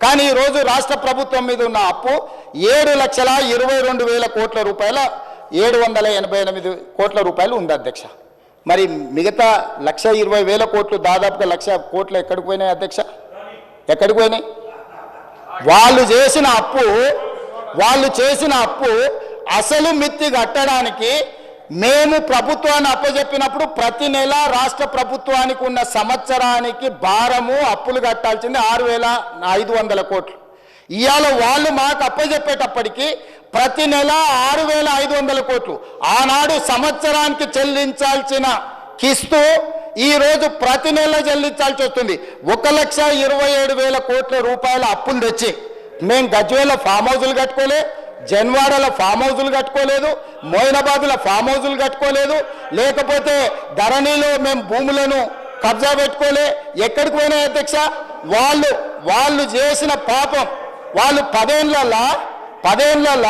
కానీ ఈరోజు రాష్ట్ర ప్రభుత్వం మీద ఉన్న అప్పు 7,22,000 కోట్ల రూపాయల 788 కోట్ల రూపాయలు ఉంది అధ్యక్ష. మరి మిగతా 1,20,000 కోట్లు, దాదాపుగా 1,00,000 కోట్లు ఎక్కడికి పోయినాయి అధ్యక్ష? ఎక్కడికి పోయినాయి? వాళ్ళు చేసిన అప్పు అసలు మిత్తి కట్టడానికి మేము ప్రభుత్వాన్ని అప్పచెప్పినప్పుడు ప్రతి నెల రాష్ట్ర ప్రభుత్వానికి ఉన్న సంవత్సరానికి భారము అప్పులు కట్టాల్సింది 6,500 కోట్లు. ఇవాళ వాళ్ళు మాకు అప్పచెప్పేటప్పటికి ప్రతి నెల 6,500 కోట్లు. ఆనాడు సంవత్సరానికి చెల్లించాల్సిన కిస్తు ఈరోజు ప్రతి నెల చెల్లించాల్సి వస్తుంది. 1,27,000 కోట్ల రూపాయల అప్పులు తెచ్చి మేము గజ్వేల ఫామ్ హౌజులు కట్టుకోలే, జన్వాడలో ఫామ్ హౌజులు కట్టుకోలేదు, మోయినాబాద్లో ఫామ్ హౌజులు కట్టుకోలేదు, లేకపోతే ధరణిలో మేము భూములను కబ్జా పెట్టుకోలే. ఎక్కడికి పోయినాయి అధ్యక్ష? వాళ్ళు చేసిన పాపం, వాళ్ళు 10 ఏళ్ళ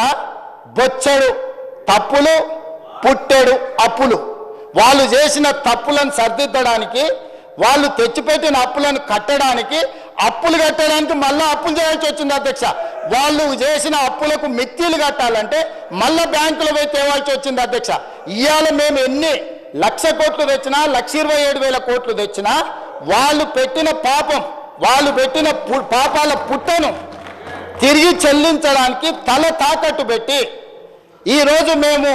బొచ్చడు తప్పులు, పుట్టెడు అప్పులు. వాళ్ళు చేసిన తప్పులను సరిదిద్దడానికి, వాళ్ళు తెచ్చిపెట్టిన అప్పులను కట్టడానికి, అప్పులు కట్టడానికి మళ్ళీ అప్పులు చేయాల్సి వచ్చింది అధ్యక్ష. వాళ్ళు చేసిన అప్పులకు మిత్తిలు కట్టాలంటే మళ్ళీ బ్యాంకులో పోయి తేవాల్సి వచ్చింది అధ్యక్ష. ఇవాళ మేము ఎన్ని 1,00,000 కోట్లు తెచ్చినా, 1,27,000 కోట్లు తెచ్చినా వాళ్ళు పెట్టిన పాపం, వాళ్ళు పెట్టిన పాపాల పుట్టను తిరిగి చెల్లించడానికి తల తాకట్టు పెట్టి ఈరోజు మేము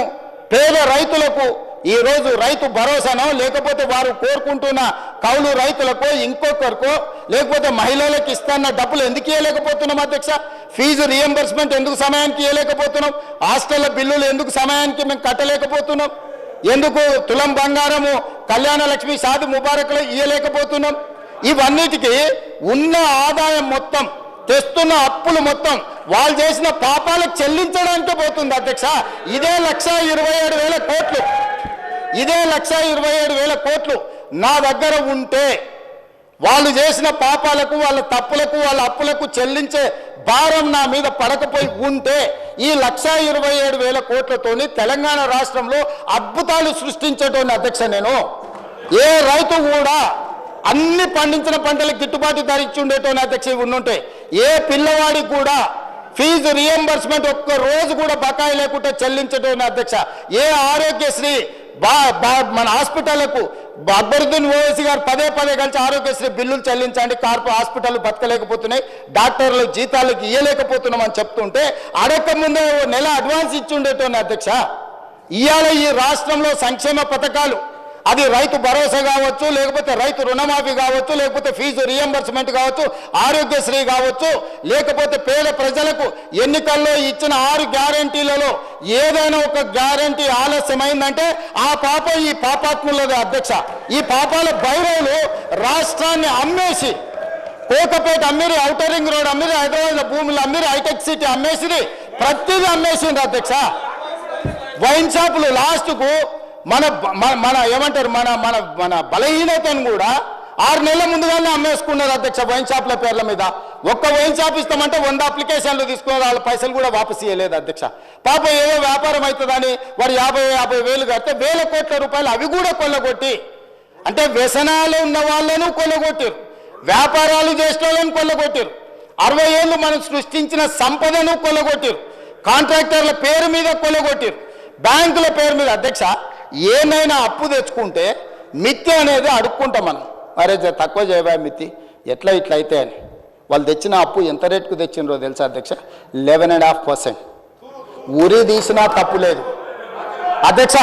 పేద రైతులకు ఈరోజు రైతు భరోసానో, లేకపోతే వారు కోరుకుంటున్న కౌలు రైతులకో, ఇంకొకరికో, లేకపోతే మహిళలకు ఇస్తున్న డబ్బులు ఎందుకు ఇవ్వలేకపోతున్నాం అధ్యక్ష? ఫీజు రియంబర్స్మెంట్ ఎందుకు సమయానికి ఇవ్వలేకపోతున్నాం? హాస్టల్ల బిల్లులు ఎందుకు సమయానికి మేము కట్టలేకపోతున్నాం? ఎందుకు తులం బంగారము కళ్యాణ లక్ష్మి షాది ముబారక్లో ఇవ్వలేకపోతున్నాం? ఇవన్నిటికీ ఉన్న ఆదాయం మొత్తం, తెస్తున్న అప్పులు మొత్తం వాళ్ళు చేసిన పాపాలకు చెల్లించడానికి పోతుంది అధ్యక్ష. ఇదే 1,27,000 కోట్లు, ఇదే 1,27,000 కోట్లు నా దగ్గర ఉంటే వాళ్ళు చేసిన పాపాలకు, వాళ్ళ తప్పులకు, వాళ్ళ అప్పులకు చెల్లించే భారం నా మీద పడకపోయి ఉంటే ఈ 1,27,000 కోట్లతోని తెలంగాణ రాష్ట్రంలో అద్భుతాలు సృష్టించేటోని అధ్యక్ష. నేను ఏ రైతు కూడా అన్ని పండించిన పంటలకు గిట్టుబాటు ధర ఇచ్చి ఉండేటోని అధ్యక్ష. ఉండుంటే ఏ పిల్లవాడికి కూడా ఫీజు రియంబర్స్మెంట్ ఒక్క రోజు కూడా బకాయి లేకుండా చెల్లించటోని అధ్యక్ష. ఏ ఆరోగ్యశ్రీ మన హాస్పిటళ్లకు అక్బరుద్దీన్ ఓవైసీ గారు పదే కలిసి ఆరోగ్యశ్రీ బిల్లులు చెల్లించండి, హాస్పిటల్ బతకలేకపోతున్నాయి, డాక్టర్లు జీతాలకు ఇవ్వలేకపోతున్నాం అని చెప్తుంటే అడక్క ముందే నెల అడ్వాన్స్ ఇచ్చి ఉండేటోని అధ్యక్ష. ఇవాళ ఈ రాష్ట్రంలో సంక్షేమ పథకాలు, అది రైతు భరోసా కావచ్చు, లేకపోతే రైతు రుణమాఫీ కావచ్చు, లేకపోతే ఫీజు రియంబర్స్మెంట్ కావచ్చు, ఆరోగ్యశ్రీ కావచ్చు, లేకపోతే పేద ప్రజలకు ఎన్నికల్లో ఇచ్చిన 6 గ్యారంటీలలో ఏదైనా ఒక గ్యారంటీ ఆలస్యమైందంటే ఆ పాపం ఈ పాపాత్ములదే అధ్యక్ష. ఈ పాపాల భైరవులు రాష్ట్రాన్ని అమ్మేసి, కోకపేట అమ్మిరి, ఔటర్ రింగ్ రోడ్ అమ్మిరి, హైదరాబాద్లో భూములు అమ్మిరి, హైటెక్ సిటీ అమ్మేసిరి, ప్రతిదీ అమ్మేసింది అధ్యక్ష. వైన్ షాపులు లాస్ట్కు మన ఏమంటారు మన బలహీనతను కూడా 6 నెలల ముందుగానే అమ్మేసుకున్నారు అధ్యక్ష వైన్ షాప్ల పేర్ల మీద. ఒక్క వైన్ షాప్ ఇస్తామంటే 100 అప్లికేషన్లు తీసుకున్నారు, వాళ్ళ పైసలు కూడా వాపసు ఇవ్వలేదు అధ్యక్ష. పాప ఏదో వ్యాపారం అవుతుందని వారు 50,000 కడితే 1,000 కోట్ల రూపాయలు అవి కూడా కొల్లగొట్టి, అంటే వ్యసనాలు ఉన్న వాళ్ళను కొల్లగొట్టారు, వ్యాపారాలు చేసిన వాళ్ళని కొల్లగొట్టారు, 60 ఏళ్ళు మనం సృష్టించిన సంపదను కొల్లగొట్టారు, కాంట్రాక్టర్ల పేరు మీద కొల్లగొట్టారు, బ్యాంకుల పేరు మీద. అధ్యక్ష, ఏమైనా అప్పు తెచ్చుకుంటే మిత్తి అనేది అడుక్కుంటాం మనం. అరే తక్కువ చేయబా మిత్తి, ఎట్లా ఇట్లా అయితే అని. వాళ్ళు తెచ్చిన అప్పు ఎంత రేటుకు తెచ్చినరో తెలుసా అధ్యక్ష? 11.5%. ఉరి తీసినా తప్పు లేదు అధ్యక్ష.